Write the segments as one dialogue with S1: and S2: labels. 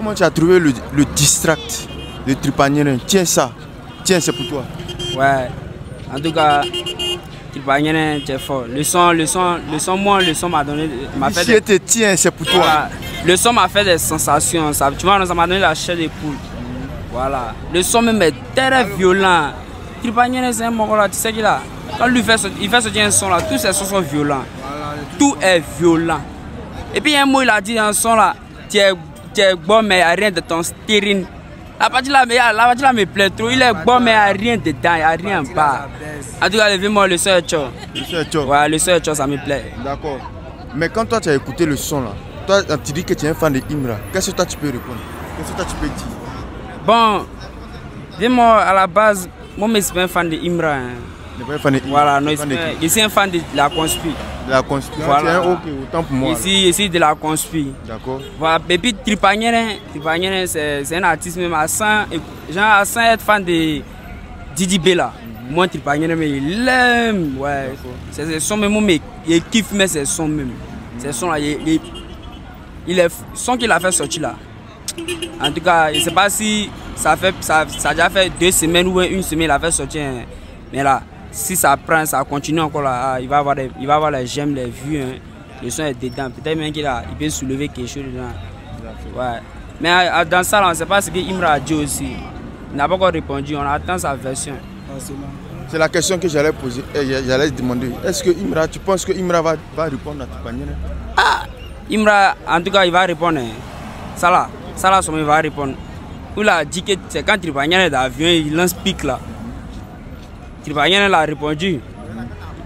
S1: Comment tu as trouvé le distract de Tripagnérin? Tiens ça, tiens c'est pour toi.
S2: Ouais, en tout cas, Tripagnérin c'est fort. Le son m'a donné...
S1: Tiens c'est pour toi.
S2: Voilà. Le son m'a fait des sensations, ça, tu vois, ça m'a donné la chair des poules. Voilà. Le son même est très violent. Tripagnérin c'est un mongol, tu sais qu'il a. Quand lui fait sortir un son là, tous ses sons sont violents. Tout est violent. Et puis il y a un mot il a dit dans un son là, tu es bon mais il n'y a rien de ton stérine. La partie là me plaît trop, il est bon mais il n'y a rien dedans, il n'y a rien pas. En tout cas, levez-moi le son est chaud.
S1: Le son est chaud.
S2: Ouais, le son est chaud, ça me plaît.
S1: D'accord. Mais quand toi tu as écouté le son là, toi tu dis que tu es un fan de Imra, qu'est-ce que toi tu peux répondre? Qu'est-ce que toi tu peux dire?
S2: Bon, dis-moi à la base, moi je suis pas un fan de Imra. Hein. Voilà, non, je suis un fan de la conspi.
S1: De la conspi,
S2: voilà.
S1: Ok, autant pour moi.
S2: Ici de la conspi.
S1: D'accord.
S2: Voilà, et puis Tripagnérin c'est un artiste même à 100 être fan de Didi Bella. Moi Tripagnérin mais il aime, ouais. C'est son même, mais il kiffe mais c'est son même. C'est son là, il est son qu'il a fait sortir là. En tout cas, je ne sais pas si ça a déjà fait 2 semaines ou 1 semaine il a fait sortir. Mais là, si ça prend, ça continue encore là, il va avoir les j'aime, les vues, hein. Le son est dedans. Peut-être même qu'il peut soulever quelque chose dedans. Ouais. Mais dans ça, là, on ne sait pas ce que Imra a dit aussi. Il n'a pas encore répondu, on attend sa version.
S1: C'est la question que j'allais poser, j'allais demander. Est-ce que Imra, tu penses que Imra va répondre à Tripagnérin?
S2: Ah, Imra, en tout cas, il va répondre. Hein. Ça là, il va répondre. Il a dit que c'est quand Tripagnérin est dans l'avion, il lance pique là. Tripagnérin l'a répondu.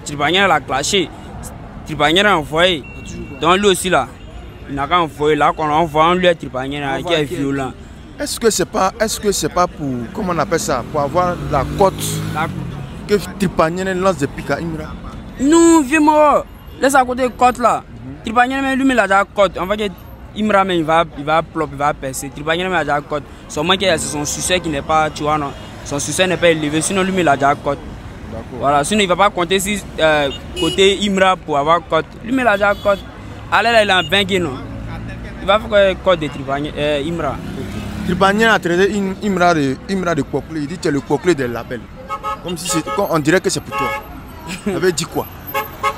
S2: Tripagnérin l'a clashé. Tripagnérin a envoyé. Donc lui aussi là, il n'a qu'à envoyer là qu'on envoie lui Tripagnérin qui est violent.
S1: Est-ce que c'est pas pour, comment on appelle ça, pour avoir la cote que Tripagnérin lance des pics à Imra?
S2: Non, viens-moi, laisse à côté de cote là. Tripagnérin lui il a déjà cote. On va dire Imra il va plop, il va percer. Tripagnérin a déjà cote. Seulement que c'est son succès qui n'est pas, tu vois non. Son succès n'est pas élevé, sinon lui il a déjà cote. Voilà, sinon il ne va pas compter si côté Imra pour avoir cote. Lui il a déjà cote. Allez là il est en 20 guinées. Il va faire cote de Imra.
S1: Tripagnérin a traité Imra de coquelé. Il dit que tu es le coquelé des labels. Comme si on dirait que c'est pour toi. Ça veut dire quoi?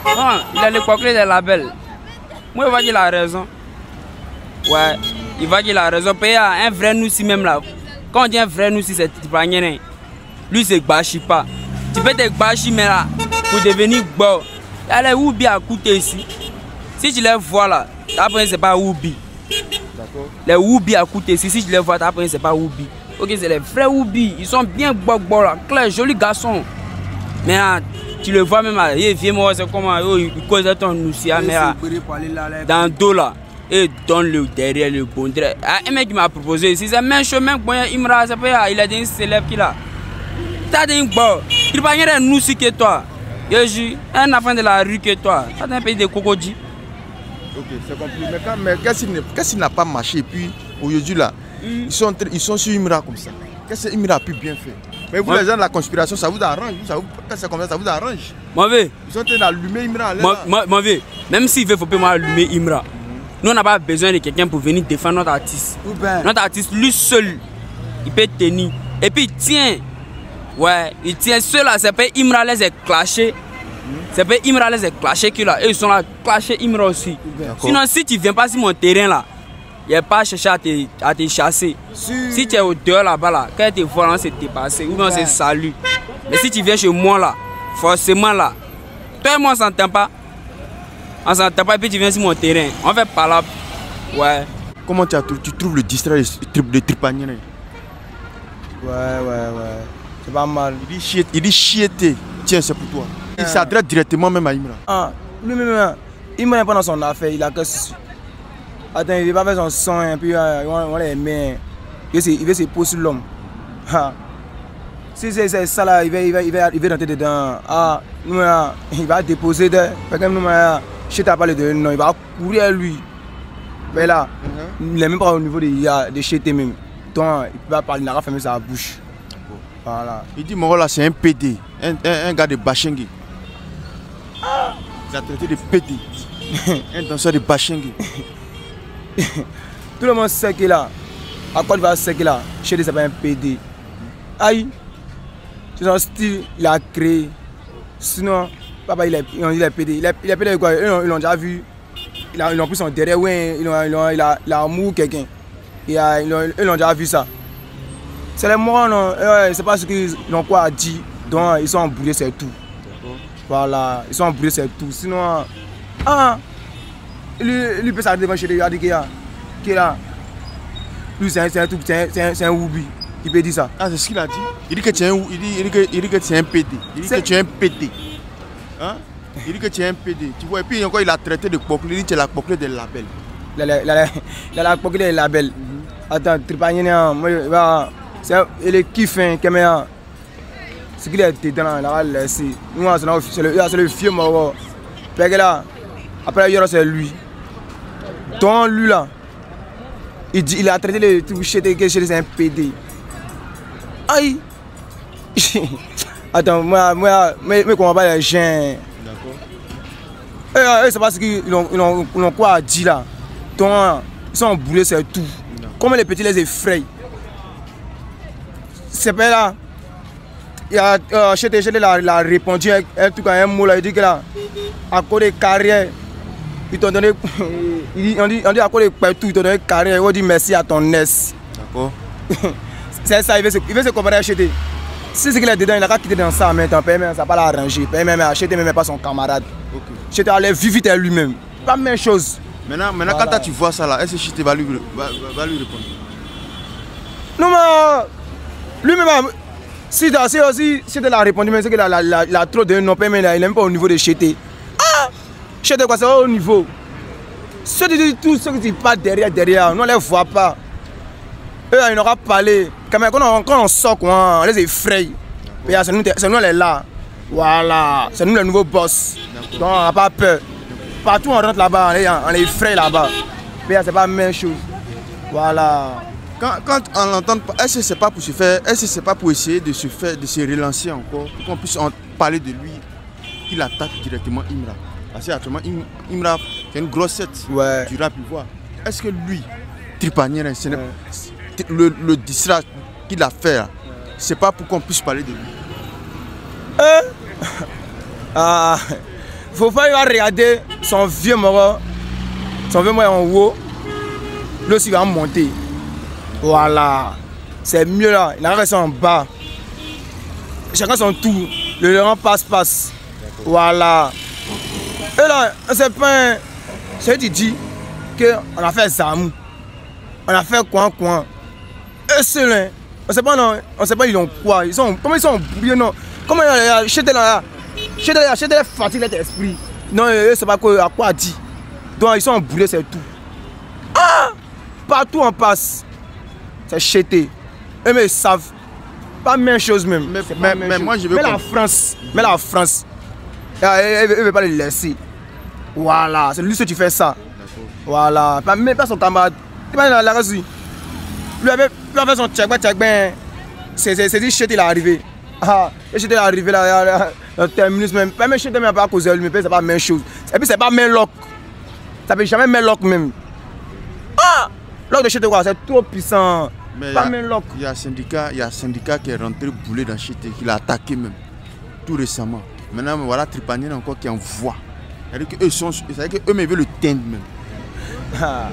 S2: Non, il est le coquelé des labels. Moi il va dire la raison. Ouais, il va dire la raison. Payer un vrai nous si même là. Quand on dit un vrai nous si c'est Tripagnérin, lui c'est Gbashi pas. Tu peux te Gbashi mais là, pour devenir bon. Il y a les Oubi à coûter ici. Si tu les vois là, après c'est pas Oubi. Les Oubi à coûter ici, si tu les vois, après c'est pas Oubi. Ok, c'est les vrais Oubi. Ils sont bien bon là, clair, jolis garçons. Mais là, tu le vois même là, viens moi, c'est comment, il cause ton noussia, mais là, dans le dos là. Et donne-le derrière le bon trait. Un mec qui m'a proposé, si c'est le même chemin que Imra, il a dit un célèbre qui là. T'as dit un bon. Tripagnérin nous si que toi. Un enfant de la rue que toi. T'as un pays de cocodis.
S1: Ok, c'est compris. Mais qu'est-ce qui n'a pas marché? Et puis aujourd'hui là, ils sont sur Imra comme ça. Qu'est-ce que Imra a pu bien faire? Mais vous les gens de la conspiration, ça vous arrange. C'est comme ça vous arrange.
S2: Mauvais.
S1: Ils sont en train d'allumer Imra.
S2: Mauvais. Même s'il faut pas allumer Imra. Nous, on n'a pas besoin de quelqu'un pour venir défendre notre artiste. Notre artiste, lui seul, il peut tenir. Et puis, il tient. Ouais, il tient. Ceux-là, c'est pas Imra les a clashés. C'est pas Imra les a clashés qui là. Et ils sont là, clashés Imra aussi. Sinon, si tu ne viens pas sur mon terrain là, il n'y a pas chercher à te chasser. Si tu es au dehors là-bas, là, quand tu es volant, c'est dépassé. Ou bien c'est salut. Mais si tu viens chez moi là, forcément là, toi et moi, on s'entend pas. On s'entend pas et puis tu viens sur mon terrain. On fait par là. Ouais.
S1: Comment tu trouves le distrait de Tripagnérin?
S3: Ouais. C'est pas mal.
S1: Il dit chiété. Tiens, c'est pour toi. Il s'adresse directement même à Imra.
S3: Ah, lui-même, Imra n'est pas dans son affaire. Il a que ceci. Attends, il va faire son son et puis on les met. Il veut se poser sur l'homme. Si c'est ça là, il va rentrer dedans. Ah, nous, il va déposer des. Je t'ai parlé de non, il va courir à lui. Mais là, il n'est même pas au niveau de chez tes même. Donc, il va parler, il n'a pas fermé sa bouche. Voilà.
S1: Il dit, mon là, c'est un PD, un gars de Bachengue. Il a traité de PD. Un danseur de Bachengue.
S3: Tout le monde sait qu'il a. À Côte d'Ivoire, c'est que là, chez c'est pas un PD. Aïe, c'est son style, il a créé. Sinon, papa, il est PD. Il est PD quoi? Ils l'ont déjà vu. Ils ont pris son derrière, ouais, il a amour quelqu'un. Ils l'ont déjà vu ça. C'est les morts, non? C'est pas ce qu'ils ont quoi à dire. Donc, ils sont embrouillés, c'est tout. Voilà, ils sont embrouillés, c'est tout. Sinon, lui peut s'arrêter devant chez lui, il a dit qu'il est là. Lui, c'est un Woubi. Il peut dire ça.
S1: Ah, c'est ce qu'il a dit. Il dit que tu es un PD. Il dit que tu es un PD. Hein? Il dit que tu es un PD. Tu vois, et puis encore, il a traité de Poclé. Il dit que tu es la Poclé des labels.
S3: La Poclé des labels. Attends, Tripanien, il est kiffé, Kéméa. Ce qu'il est dedans, il a laissé. C'est le vieux mort. Là, après, c'est lui. Donc, lui là, il a traité de tout chez un PD. Aïe! Attends, moi, comment pas les gens? D'accord. C'est parce qu'ils ont quoi à dire là. Donc, ils sont embrouillés, c'est tout. Comment les petits les effrayent? C'est pas là. Il a répondu un mot là, il dit que là, à cause des carrières, ils t'ont donné, on dit à cause des partout, ils t'ont donné carrière, on dit merci à ton S.
S1: D'accord.
S3: C'est ça, il veut se comparer à acheter. Si c'est qu'il est dedans, il n'a qu'à quitter dans ça, mais ça ne va pas l'arranger. Il ne va acheter même pas son camarade. Acheter aller vivre vite lui-même. Pas la même chose.
S1: Maintenant voilà. Quand tu vois ça là, est-ce que Chité va lui répondre?
S3: Non, mais lui-même, si tu l'as répondu, mais c'est qu'il a trop de non, mais il n'est pas au niveau de Chité. Ah! Chité quoi, c'est au niveau. Tout ce qui passe derrière, nous ne les voit pas. Eux, ils n'auront pas parlé. Quand on sort, on les effraie. C'est nous les là. Voilà. C'est nous les nouveaux boss. Donc on n'a pas peur. Partout on rentre là-bas, on les effraie là-bas. C'est pas la même chose. Voilà.
S1: Quand on l'entend, est-ce que c'est pas pour se faire, est-ce que c'est pas pour essayer de se relancer encore, pour qu'on puisse en parler de lui, qu'il attaque directement Imra. Parce qu'actuellement Imra c'est une grosse tête du rap ivoire. Est-ce que lui, Tripanien, le distract qu'il a fait, c'est pas pour qu'on puisse parler de lui?
S3: Faut pas regarder son vieux mort en haut, là aussi il va monter. Voilà, c'est mieux là, il a resté en bas. Chacun son tour, le rang passe. Voilà. Et là, c'est pas c'est tu dis qu'on a fait Zamou, on a fait coin. Et ceux-là, on sait pas ils ont quoi, comment ils sont bouillés, non? Comment il a acheté là? Acheté la fatigue de l'esprit. Non, c'est pas à quoi dire. Donc ils sont embrouillés, c'est tout. Ah! Partout on passe. C'est chété. Mais ils savent. Pas la même chose même.
S1: Mais moi je veux.
S3: Mais la France. Elle ne veut pas les laisser. Voilà. C'est lui que tu fais ça. Voilà. Même pas son camarade. Tu vas la raison. Lui avait fait son check-back. C'est dit chété il est arrivé. Ah, et j'étais arrivé là, terminus même. Pas même chété, mais pas à cause de lui, mais c'est pas la même chose. Et puis c'est pas même lock. Ça peut jamais même lock même. Ah! Lock de chété quoi, c'est trop puissant.
S1: Mais
S3: pas même lock.
S1: Il y a un syndicat qui est rentré bouler dans chété, qui l'a attaqué même. Tout récemment. Maintenant, voilà Tripanien encore qui envoie. C'est-à-dire qu'eux veulent le teindre même. Ah,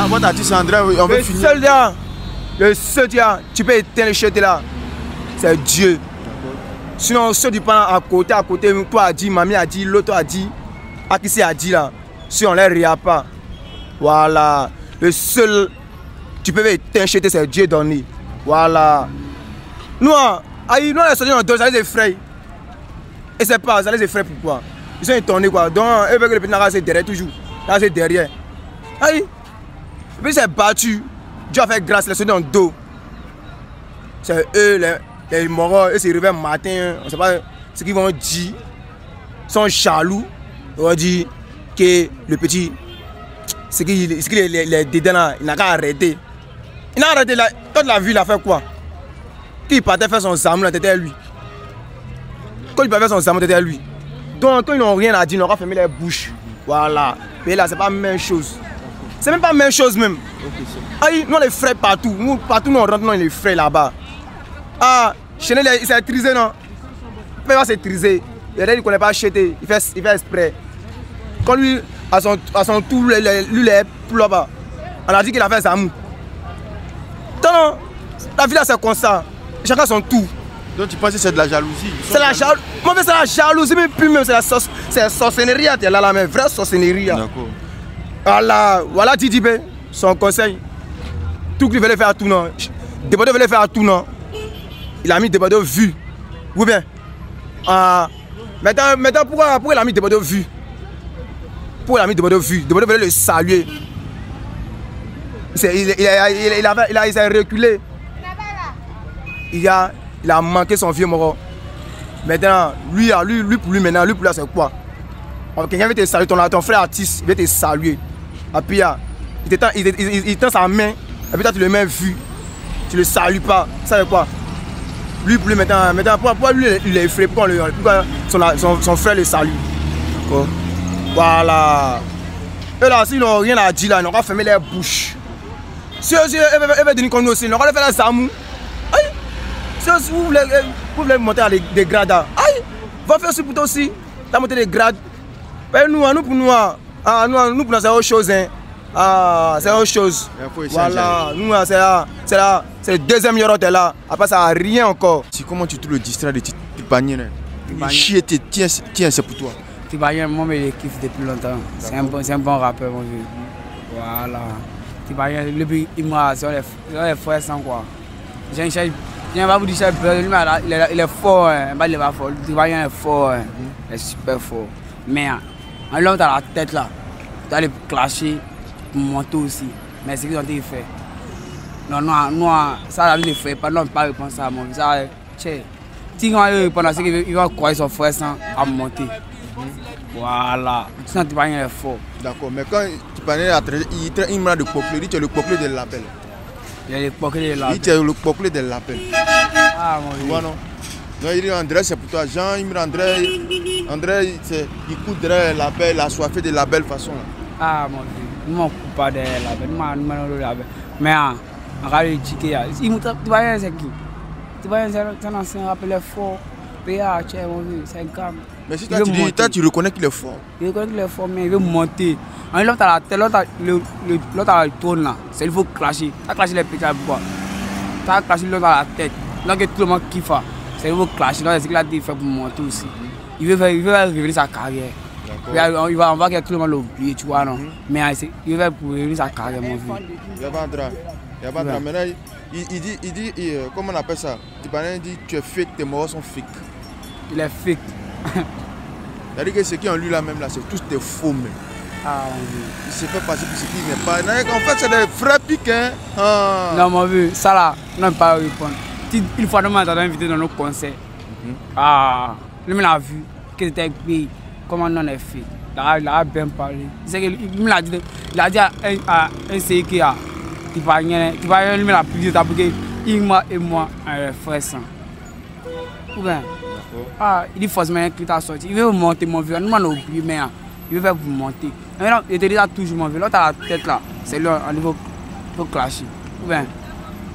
S1: votre artiste André, on veut finir.
S3: Le seul dia, tu peux éteindre le chété là. C'est Dieu. Sinon, ceux du pan à côté, toi a dit, mamie a dit, l'autre a dit, Akissi a dit là. Si on ne les regarde pas. Voilà. Le seul, tu peux éteindre le chété, c'est Dieu donné. Voilà. Nous, nous les soldats, ça les effraie. Et c'est pas, ça les effraie pourquoi? Ils sont étonnés quoi. Donc, eux veulent que le petit n'a c'est derrière toujours. Là, c'est derrière. Aïe. Et puis, c'est battu. Dieu a fait grâce, les soldats dans le dos. C'est eux, les morts, eux se réveillent le matin. On ne sait pas ce qu'ils vont dire. Ils sont jaloux. Ils vont dire que le petit, ce qu'il est dedans là, il n'a qu'à arrêter. Il n'a arrêté là. Toute la ville a fait quoi? Quand il partait faire son zamou, c'était lui. Quand il partait faire son zamou, c'était lui. Donc quand ils n'ont rien à dire, ils n'ont pas fermé les bouches. Voilà. Et là, c'est pas la même chose. C'est même pas la même chose même. Aïe, nous les frais partout. Nous, partout, nous on rentre, nous les frais là-bas. Ah, Chanel, il s'est trisé, non? Il va se triser. Il ne connaît pas acheter. Il fait exprès. Quand lui, à son tour, lui, il est plus là-bas. On a dit qu'il a fait ça. Non, la vie là, c'est comme ça. Chacun son tour.
S1: Donc tu penses que c'est de la jalousie?
S3: C'est la jalousie. Moi, c'est la jalousie, mais plus même, c'est la sorcellerie. C'est la vraie sorcellerie. D'accord. Voilà Didi B, son conseil. Tout qu'il voulait faire à tout, non. Débordé voulait faire à tout, non. Il a mis Débordé vu. Oui bien. Maintenant, pourquoi il a mis Débordé vu? Pourquoi il a mis Débordé vu? Débordé voulait le saluer. Il s'est reculé. Il a manqué son vieux moro. Maintenant, lui pour lui, c'est quoi? Quelqu'un vient te saluer, ton frère artiste, il vient te saluer. Et puis, il tend sa main, et puis toi, tu le mets vu. Tu le salues pas. Ça veut quoi? Lui pour lui, maintenant pourquoi lui, il est effrayé? Pourquoi son frère le salue? Voilà. Et là, s'ils n'ont rien à dire, là, ils n'ont pas fermé les bouches. Si elle veut dire qu'on nous aussi, ils n'ont pas fait la zamou. Si vous voulez monter à des grades, aïe, va faire ce pour toi aussi. Tu as monté des grades. Mais nous pour nous, c'est autre chose. C'est autre chose. Voilà, nous, c'est le deuxième euro de là. Après, ça n'a rien encore.
S1: Comment tu trouves le distrait de Tipanier? Chier, tiens, c'est pour toi.
S2: Tipanier, moi, je le kiffe depuis longtemps. C'est un bon rappeur, mon vieux. Voilà. Tipanier, depuis il m'a sur les frères sans quoi. Je ne vais pas vous dire que il est fort, hein. Il est pas fort. Tipanier est fort, hein. Il est super fort. Mais un homme dans la tête là, tu dois le clasher pour monter aussi. Mais c'est ce qu'ils ont fait. Non, ça la vie ne fait pas, non, pas répondre à mon vie. Ça, si on répond à ce qu'il va croire son frère sans à monter. Voilà. Sinon, Tipanier est fort.
S1: D'accord, mais quand Tipanier a traité, il m'a de Poclé, il dit que tu es le Poclé de l'appel.
S2: Il est le Poclé de l'appel.
S1: Il dit que tu es le Poclé de l'appel.
S2: Ah, mon Dieu.
S1: Non. Non, il dit André, c'est pour toi. Jean, il me dit André, il coûte l'appel, la soifée de la belle façon.
S2: Ah, mon Dieu. Nous ne coupons pas de l'appel. Nous ne l'appel. Mais, on va le dire que Tipanier, c'est qui? Tipanier, c'est un ancien rappel fort. PA, c'est un câble.
S1: Mais si toi, tu reconnais qu'il est fort.
S2: Il reconnaît qu'il est fort, mais il veut monter. L'autre a la tête, l'autre a le tourne là. Il faut clasher. Tu as clashé les petits bois. Tu as clashé l'autre à la tête. Donc tout le monde kiffe. C'est il faut clasher. C'est ce qu'il a dit pour monter aussi. Il veut révéler sa carrière. On va que tout le monde l'oublie, tu vois, non. Mais il veut pour révéler sa carrière, mon vieux.
S1: Il y a pas de drap. Maintenant, il dit, comment on appelle ça? Tipanier dit tu es fake, tes morts sont fake.
S2: Il est fake.
S1: C'est-à-dire que ce qui est en lui là même là, c'est tous des faux mais.
S2: Ah, mon vieux.
S1: Il se fait passer pour ce qui n'est pas. En fait, c'est des vrais pics, hein.
S2: Non, mon vieux, ça là, on n'a pas répondre. Une fois, nous m'avons invité dans nos concerts. Lui m'a vu que c'était pays. Comment on a fait. Il a bien parlé. Il a dit à un CK, Tipanier, lui m'a plus parce que il m'a et moi, un frère sang. Ou bien, il dit forcément qu'il t'a sorti. Il veut monter, mon vieux. Nous m'avons oublié, mais il veut faire pour monter. Maintenant, il te dit toujours, mon vieux. L'autre à la tête là, c'est lui, au niveau clasher. Ou bien,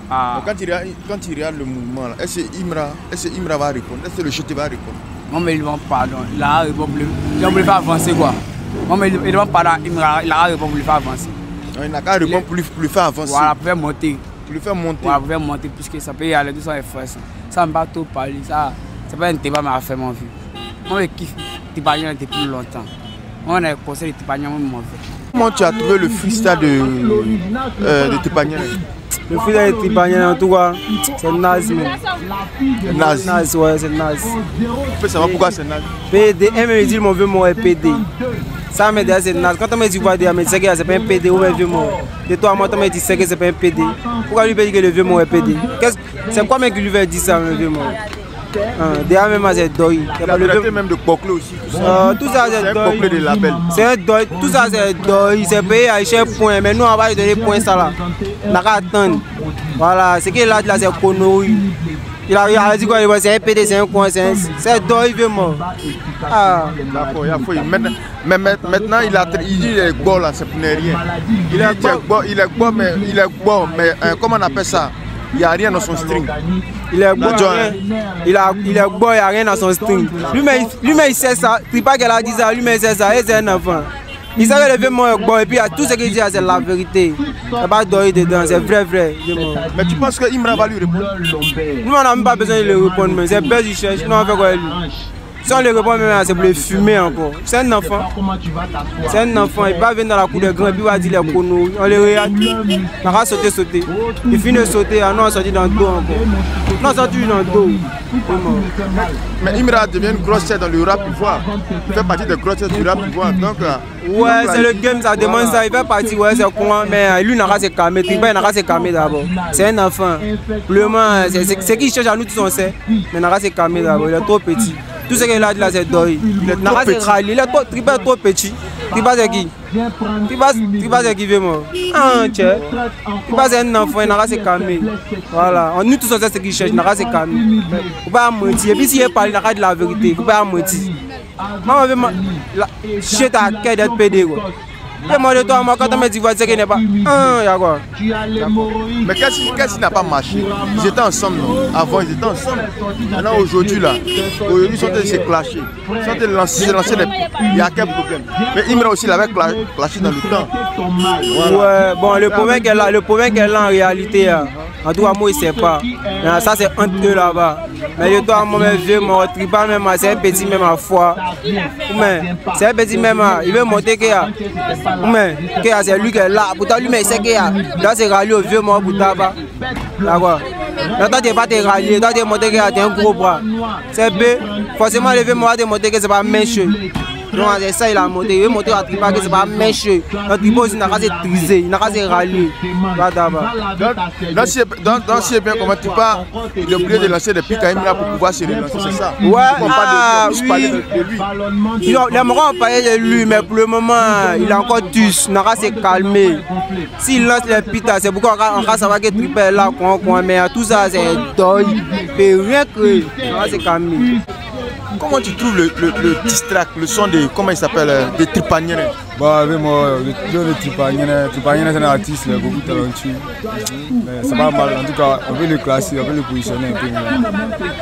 S1: quand il regarde le mouvement, est-ce que Imra va répondre? Est-ce que le chute va répondre?
S2: Moi, mais il demande pardon. Il a répondu. Il ne pas avancer quoi. Moi, mais il demande pardon. Il a répondu pour lui faire avancer.
S1: Il n'a qu'à répondre pour lui faire avancer.
S2: Voilà, pour faire monter.
S1: Pour lui faire monter.
S2: Voilà, pour faire monter, puisque ça peut y aller, tout ça est frais. Ça ne va pas trop parler. Ça, c'est pas un débat, mais à faire mon vie. Moi, je kiffe Tipanier depuis longtemps. Moi, on a conseillé Tipanier, moi, mon vie.
S1: Comment tu as trouvé le freestyle de Tipanier?
S3: Le freestyle de Tipanier, en tout cas, c'est naze. Naze, ouais, c'est naze.
S1: Tu peux savoir pourquoi c'est naze?
S3: PD, me dit mon vieux mot est PD. Ça me dit c'est naze. Quand on me dit quoi, c'est que c'est pas un PD ou un vieux mot. De toi, moi, on me dit que c'est pas un PD. Pourquoi lui peut dire que le vieux mot est PD? C'est quoi qui lui veut dire ça, le vieux mot? Déjà même c'est deuil.
S1: Il même de Poclé aussi.
S3: Tout ça c'est
S1: Poclé de l'appel.
S3: C'est un deuil. Tout ça c'est deuil. C'est payé à cher point. Mais nous on va lui donner point ça là. On va attendre. Voilà. Ce qu'il a dit là c'est connerie. Il a dit quoi? C'est un PD, c'est un coin, c'est d'or, il veut mort. Ah.
S1: D'accord, il a fait. Mais maintenant, il dit qu'il est bon là, c'est pour ne rien. Il est bon, mais comment on appelle ça? Il n'y a rien dans son string.
S3: Il est bon, il n'y a rien dans son string. Lui-même, il sait ça. Il ne pas qu'elle a dit ça, lui-même, il sait ça. C'est un enfant. Il sait que le vieux mot est bon. Et puis, tout ce qu'il dit, c'est la vérité. Il n'y a pas d'oreille dedans, c'est vrai.
S1: Mais tu penses que Imra va lui répondre?
S3: Nous, on n'a même pas besoin de lui répondre. C'est bête, il cherche. Nous, on fait quoi lui? Si on lui répond même, c'est pour le fumer encore. C'est un enfant. C'est un enfant. Il va venir dans la cour de grand et puis il va dire les chronos. On les regarde. On va sauter. Il finit de sauter. Non, on sortit dans le dos encore. Non, on sortit dans le dos.
S1: Mais Imra devient une grosse tête dans le rap ivoire. Il fait partie des grosses têtes du rap ivoire. Donc,
S3: ouais, c'est le game, ça demande ça. Il fait partie, ouais, c'est quoi. Mais lui, il n'a pas se calmer. Il n'a pas se calmer d'abord. C'est un enfant. C'est qu'il cherche à nous tous, on sait. Mais il n'a pas se calmer d'abord. Il est trop petit. Tout ce qu'il a dit là, c'est d'or. Il est trop petit. Il est trop petit. Tripa c'est qui? Tripa c'est qui veut moi? Ah, tiens. Tripa c'est un enfant, il n'a pas se calmer. Voilà. Nous tous on sait ce qu'il cherche, il n'a pas se calmer. Il ne faut pas mentir. Et puis s'il parle, il n'a pas de la vérité. Il ne faut pas mentir. Maman veut chier ta quête d'être pédé. Et moi de toi, moi quand on me dit c'est qu'il n'est pas. Ah, il y a quoi?
S1: Mais qu'est-ce qui n'a pas marché? Ils étaient ensemble, non? Avant, ils étaient ensemble. Maintenant, aujourd'hui, ils sont allés se clasher. Ils sont allés lancer des... Il y a quel problème? Mais Imra aussi, il avait clashé dans le temps.
S3: Voilà. Ouais, bon, le problème qu'elle a en réalité, en tout cas, moi, il ne sait pas. Mais ça, c'est entre eux là-bas. Mais je dois moi-même vieux, mon tribal même, c'est un petit même à foi. C'est un petit même, il veut monter qu'il y a. C'est lui qui est là. Pourtant, lui, il sait qu'il y a. Là, c'est rallié au vieux mort pour tabac. D'accord. Là, toi, tu n'es pas rallié. Toi, tu es monté qu'il y a un gros bras. C'est B. Forcément, le vieux mort de monter que ce n'est pas méchant. Donc, c'est ça, il a monté. Il veut monter à tribal que ce n'est pas méchant. Le tribal aussi n'a pas été trisé. Il n'a pas été rallié.
S1: Donc, si c'est bien comment tu pars, il est obligé de lancer des pics à Imra pour pouvoir se relancer, c'est ça?
S3: Ouais, parler de lui. Les morons ont parlé de lui, mais pour le moment, il a encore tous. Il n'a pas se calmer. S'il lance les pics, c'est pourquoi on va savoir que Tripa est là, mais tout ça, c'est deuil. Il ne peut rien créer. Il n'a pas se calmer.
S1: Comment tu trouves le distract, le son de, comment il s'appelle, de Tripaniere?
S4: Bah, avec moi, le Tripaniere, c'est un artiste, il est beaucoup talentueux. Mais c'est pas mal, en tout cas, on veut le classer, on veut le positionner un peu.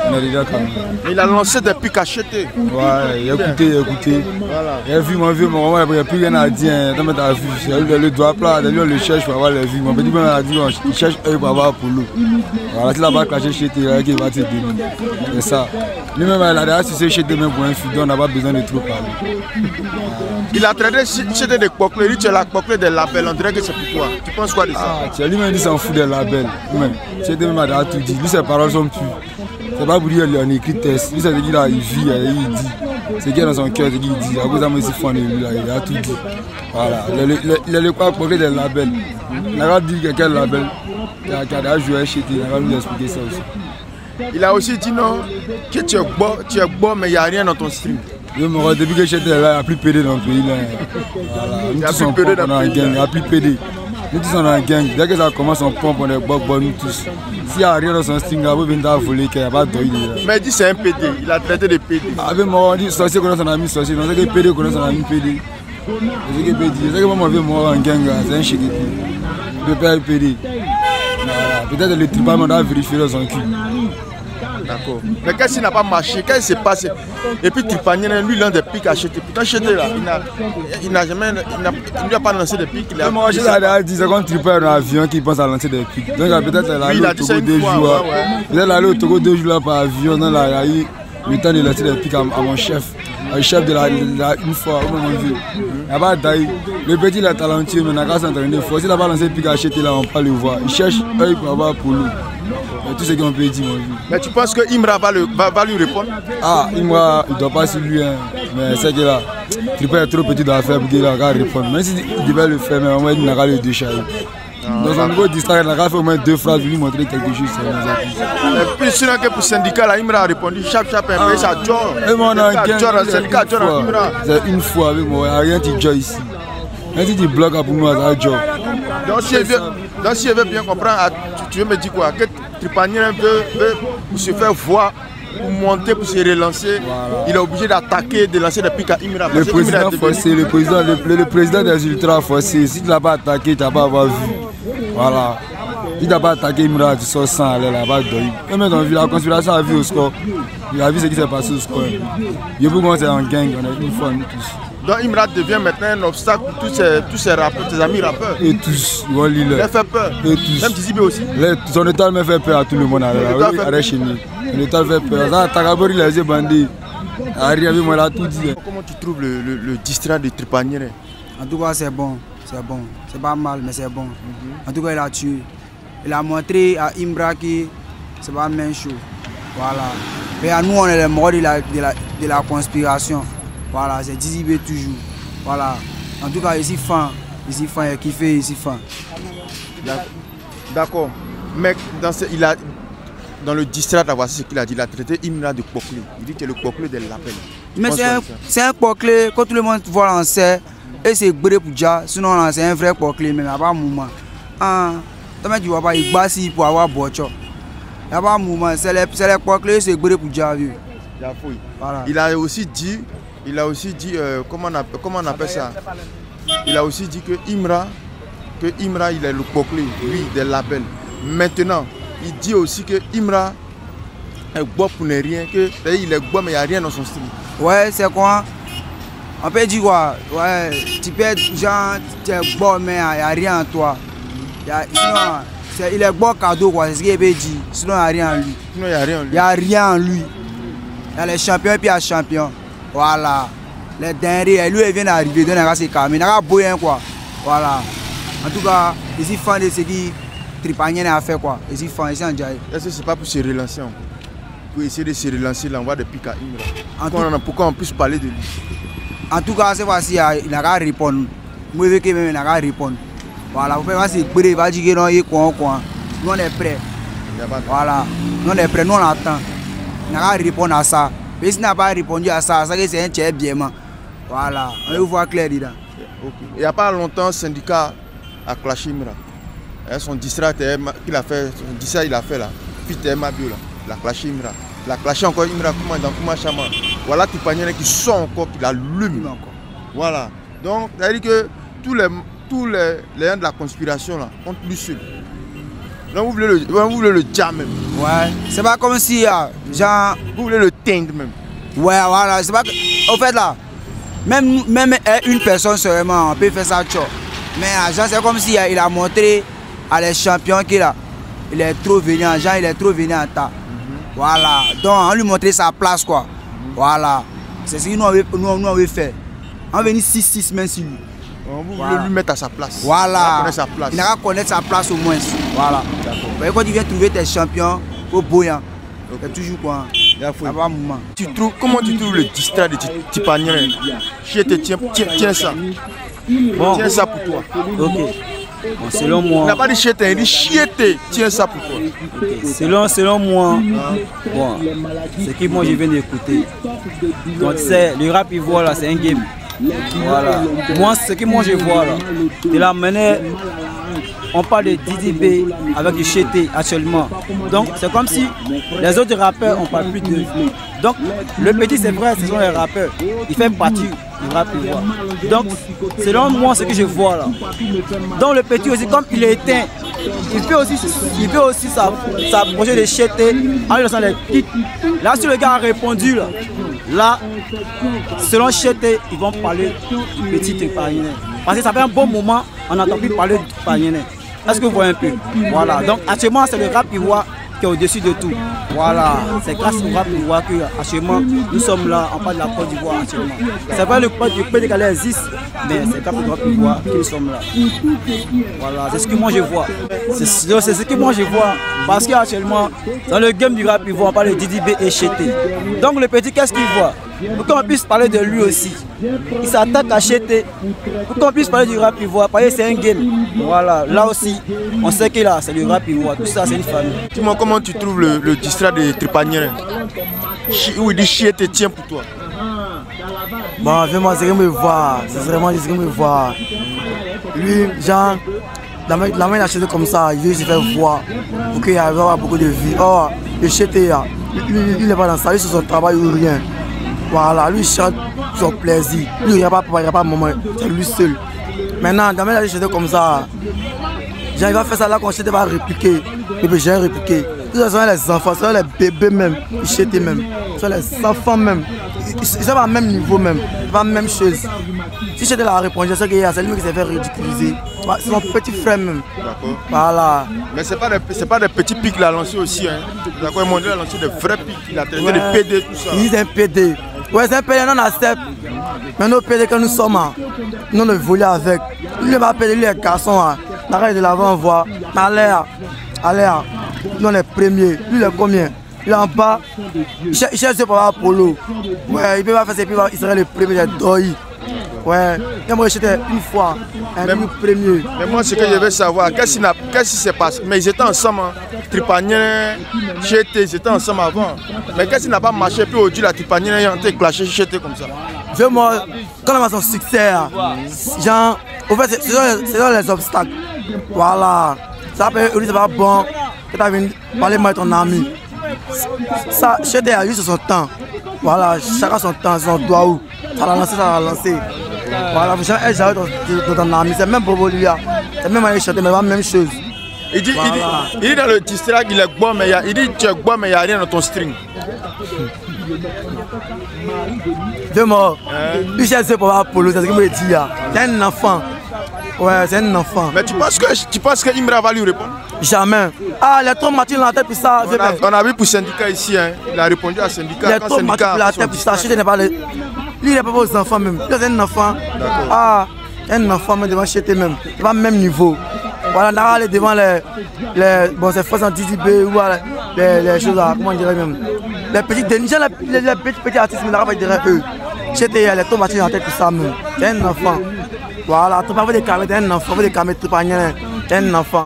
S4: On est déjà quand même.
S1: Il a lancé des pics achetés.
S4: Ouais, il a écouté. Voilà. Il a vu, il n'y a plus rien à dire. Le doigt plat, on le cherche pour avoir les vues. Mon petit bonhomme a dit, il cherche œil pour avoir pour l'eau. Voilà, s'il a pas clasher chez toi, il va te donner. C'est ça. Lui-même, il a déjà sucé chez toi pour un fudon, on n'a pas besoin de trop parler.
S1: Il a traité chez des coclés, il dit tu es la coclée des labels, on dirait que c'est pour toi. Tu penses quoi de ça?
S4: Ah, lui-même dit s'en fout des labels. Chez toi, il a tout dit. Lui, ses paroles sont pures. C'est pas pour dire qu'il a écrit test. Lui, c'est ce qu'il a, il vit, il dit. C'est qu'il est dans son cœur, c'est qu'il dit. À cause de moi, il fond de lui, il a tout dit. Voilà. Il a le quoi coclé des labels. Il n'a pas dit quel label qui a déjà joué chez toi. Il va nous expliquer ça aussi.
S1: Il a aussi dit non, que tu es bon, mais il n'y a rien dans ton stream.
S4: Depuis que j'étais là, il n'y a plus PD dans le pays. Nous tous sommes dans un gang, il n'y a plus PD. Nous tous sommes dans un gang. Dès que ça commence, on pompe, on est bon, nous tous. S'il n'y a rien dans son string, il va venir voler, il n'y a pas de
S1: mais il dit c'est un PD, il a traité de PD.
S4: Avec moi, on dit sorcier connaît son ami sorcier, on sait que PD connaît son ami PD. C'est que PD. C'est que moi, je vais mourir en gang, c'est un chéquier. Je peux pas PD. Peut-être le tribal m'a vérifié dans son cul.
S1: D'accord. Mais qu'est-ce qui n'a pas marché? Qu'est-ce qui s'est passé? Et puis Tripaniere, lui, il a des pics achetés. Pourtant, acheté là, il n'a jamais, il n'a pas lancé des pics.
S4: Moi, je l'ai dit, c'est quand Tripa est un avion qui pense à lancer des pics. Donc, peut-être elle a allé au Togo 2 jours. Peut-être elle a allé au Togo 2 jours par avion. Il a eu le temps de lancer des pics à mon chef. Le chef de une fois, il n'a pas d'ailleurs. Le petit il est talentueux, mais il n'a qu'à s'entraîner fort. S'il n'a pas lancé des pics achetés là, on ne peut pas le voir. Il cherche œil pour avoir pour lui. Tout ce qu'on peut dire, mon vieux.
S1: Mais tu penses que Imra va lui répondre?
S4: Ah, Imra, il ne doit pas sur lui. Hein. Mais c'est que là, Tripa est trop petit dans l'affaire pour qu'il ait répondre. Même s'il devait le faire, mais au moins il n'a qu'à le déchailler. Dans son niveau distrait, il a fait au moins 2 phrases pour lui montrer quelque chose.
S1: Et puis, sinon que pour le syndicat, là, Imra a répondu chap, mais ça joue.
S4: Et moi, on a un c'est une fois avec moi, il n'y a rien qui joue ici. Même si tu bloques pour moi, ça joue.
S1: Donc, si je veux bien comprendre, tu veux me dire quoi? Que Tripanier veut se faire voir, pour monter, pour se relancer. Voilà. Il est obligé d'attaquer, de lancer des pics à Imra.
S4: Le président forcé, le président des ultras forcé. Si tu n'as pas attaqué, tu n'as pas avoir vu. Voilà. Si tu n'as pas attaqué Imra, tu sors sans aller là-bas. La conspiration a vu au score. Il a vu ce qui s'est passé au score. Il faut qu'on soit en gang, on est une fois, nous tous.
S1: Donc Imra devient maintenant un obstacle pour tous ces rappeurs, tes amis rappeurs.
S4: Et tous,
S1: il leur fait peur.
S4: Et tous.
S1: Même Dizibé aussi.
S4: Son état me fait peur à tout le monde. Son état fait peur. Ça, Takabori, les bandits. Moi, là, tout dit.
S1: Comment tu trouves le district de Tripanier?
S3: En tout cas, c'est bon. C'est bon. C'est pas mal, mais c'est bon. En tout cas, il a tué. Il a montré à Imra que c'est pas même chose. Voilà. Et à nous, on est les morts de la conspiration. Voilà, c'est Dizibé toujours. Voilà. En tout cas, ici, fan. Ici, fan, il a kiffé, ici, fan.
S1: D'accord. Mais dans le district, voici ce qu'il a dit. Il a traité Imra de Poclé. Il dit que le Poclé de l'appel.
S3: Mais c'est un Poclé, quand tout le monde voit en sait, et c'est Bré Poudja, sinon c'est un vrai Poclé, mais il n'y a pas de mouvement. Tu vois pas, il bâtit pour avoir Bocho. Il n'y a pas de mouvement, c'est les Poclé, c'est Bré Poudja.
S1: Voilà. Il a aussi dit, comment on appelle ça? Il a aussi dit que Imra il est le Poclé, lui, des labels. Maintenant, il dit aussi que Imra est bois pour ne rien, il est bois mais il n'y a rien dans son style.
S3: Ouais, c'est quoi? On peut dire quoi? Ouais, tu peux être genre, tu es bois mais il n'y a rien en toi. Sinon, il est bois cadeau, quoi, c'est ce qu'il veut dire. Sinon, il n'y a rien en lui.
S1: Sinon, il n'y a rien en lui.
S3: Il n'y a rien en lui. Il y a les champions et puis il y a les champions. Voilà. Les derniers, lui, il vient d'arriver, donc il a ses caméras. Il n'a pas besoin, quoi. Voilà. En tout cas, je suis fan de ce qui Tripanier a fait, quoi. Je suis fan, je suis en Djaï.
S1: Est-ce que c'est pas pour se relancer encore? Pour essayer de se relancer l'envoi de pic à Imra? Pourquoi on puisse parler de lui?
S3: En tout cas, cette fois-ci, il n'a qu'à répondre. Moi, je veux qu'il n'a qu'à répondre. Voilà, vous pouvez voir si il va dire que non, il est quoi. Nous, on est prêts. Voilà. Nous, on est prêts, nous, on attend. Il n'a qu'à répondre à ça. Mais s'il n'a pas répondu à ça, c'est un tiers bien. Voilà, on va voir clair dedans.
S1: Il n'y a pas longtemps, le syndicat a clashé Imra. Son district qu'il a fait, son district il a fait là, puis Mabio là, la clashé Imra. La clashé encore Imra dans Kouma Chama. Voilà Tripanier qui sort encore, qui l'allume encore. Voilà. Donc, ça veut dire que tous les gens de la conspiration là, comptent lui seul. Donc, vous voulez le jam même.
S3: Ouais, c'est pas comme si, genre...
S1: Vous voulez le teindre même.
S3: Ouais, voilà, c'est pas... Au fait là, même une personne seulement, on peut faire ça, mais c'est comme si il a montré à les champions qu'il a. Il est trop venu en genre, il est trop venu en tas. Voilà, donc on lui montrer sa place, quoi. Voilà, c'est ce que nous avons fait. On est venu 6 mains sur lui.
S1: Vous voulez lui mettre à sa place.
S3: Voilà.
S1: Il n'a qu'à
S3: connaître sa place au moins. Voilà. Quand tu viens trouver tes champions au Boyan, c'est toujours quoi.
S1: Comment tu trouves le district de Tripanier? Tiens ça.
S5: Bon.
S1: Tiens ça pour toi.
S5: Ok. Bon, selon moi.
S1: Il n'a pas dit chiété, il dit chiété. Tiens ça pour toi.
S5: Okay. Selon moi, bon, ce que moi je viens d'écouter. Donc c'est le rap ivoire là, c'est un game. Voilà. Moi, ce que moi je vois là, de la manière, on parle de Dizibé avec du Chété actuellement. Donc c'est comme si les autres rappeurs on parle plus de. Donc le petit c'est vrai, ce sont les rappeurs. Il fait partie du rap ivoire. Donc selon moi ce que je vois là. Donc le petit aussi comme il est éteint, il peut aussi s'approcher de Chété en lui laissant les petites. Là si le gars a répondu là, selon Chété, ils vont parler du petit Tripanier. Parce que ça fait un bon moment, on n'entend plus parler du Tripanier. Est-ce que vous voyez un peu? Voilà, donc actuellement c'est le rap ivoire qui est au-dessus de tout. Voilà, c'est grâce au rap ivoire que actuellement nous sommes là, on parle de la Côte d'Ivoire actuellement. C'est pas le PDK existe, mais c'est grâce au rap ivoire que nous sommes là. Voilà, c'est ce que moi je vois. C'est ce que moi je vois. Parce qu'actuellement, dans le game du rap ivoire, on parle de Dizibé et Chété. Donc le petit, qu'est-ce qu'il voit? Pour qu'on puisse parler de lui aussi. Il s'attaque à Chété. Pour qu'on puisse parler du rap ivoire, parce que c'est un game. Voilà, là aussi, on sait que là, c'est le rap ivoire. Tout ça, c'est une famille.
S1: Dis-moi, comment tu trouves le district de Tripanier? Où il dit Chété, tiens pour toi.
S6: Bon, vraiment, c'est que me voir. C'est vraiment ce que me voir. Lui, genre,
S3: la main il a acheté comme ça, il veut se faire voir pour qu'il y ait avoir beaucoup de vie. Or, le chétéa, il n'est pas dans ça, lui c'est son travail ou rien. Voilà, lui il chante son plaisir. Lui il n'y a pas papa, il n'y a pas maman, c'est lui seul. Maintenant, la main il a acheté comme ça. Il va faire ça là quand le chété va répliquer. Et puis j'ai répliqué. Ce sont les enfants, ce sont les bébés même, ils chétés même. Ce sont les enfants même. Ils sont pas au même niveau même, pas la même chose. Si j'étais là à répondre, je sais qu'il y a celui qui s'est fait ridiculiser. C'est mon petit frère même.
S1: D'accord.
S3: Voilà.
S1: Mais c'est pas des petits pics qu'il a lancé aussi. Hein. D'accord, il a lancé des vrais pics. Il a traité de PD, tout ça.
S3: Il est un PD. Ouais, c'est un PD, non, on accepte. Mais nos PD que nous sommes, nous on le volait avec. Lui, il va PD, lui, les garçons. L'arrêt de l'avant, on voit. Allez, nous on est premiers. Lui, il est combien? Il est en bas. Il cherche pour avoir Polo. Ouais, il peut pas faire ça, il serait le premier de Doi. Ouais, moi j'étais une fois, un premier.
S1: Mais moi, ce que je veux savoir, qu'est-ce qui s'est passé? Mais ils étaient ensemble, hein. Tripanier, Chété, ils étaient ensemble avant. Mais qu'est-ce qui n'a pas marché? Puis aujourd'hui, la Tripanier a été clashée Chété comme ça.
S3: Moi, quand on a son succès, genre, en fait, c'est dans les obstacles. Voilà. Ça peut être pas bon que tu as venu parler avec ton ami. Ça, Chété a eu son temps. Voilà, chacun son temps, son doigt où. Ça l'a lancé, Voilà, vous savez, j'arrête dans ton ami, c'est même pour lui. C'est même aller chanter, mais pas la même chose.
S1: Il dit dans le district qu'il est bon, mais il dit tu es bon, mais il n'y a rien dans ton string.
S3: Deux morts. Lui, j'ai pour avoir Polo, c'est ce qu'il me dit. C'est un enfant. Ouais, c'est un enfant.
S1: Mais tu penses que Imra va lui répondre?
S3: Jamais. Ah, il est trop mature dans la tête pour ça.
S1: On a vu pour syndicat ici, hein. Il a répondu à syndicat.
S3: Il est trop mature pour la tête pour ça. Lui, il n'est pas pour les enfants même. Lui, c'est un enfant. Ah, un enfant même devant Chété même. C'est pas le même niveau. Voilà, on a allé devant bon, c'est 70B ou les choses là, comment on dirait même. Les petits dénichants, les petits artistes, mais on va dire eux. Chété, il est trop mature dans la tête pour ça même. C'est un enfant. Voilà, tu peux avoir des caméras, t'es un enfant, des caméras, tu peux pas, t'es un enfant.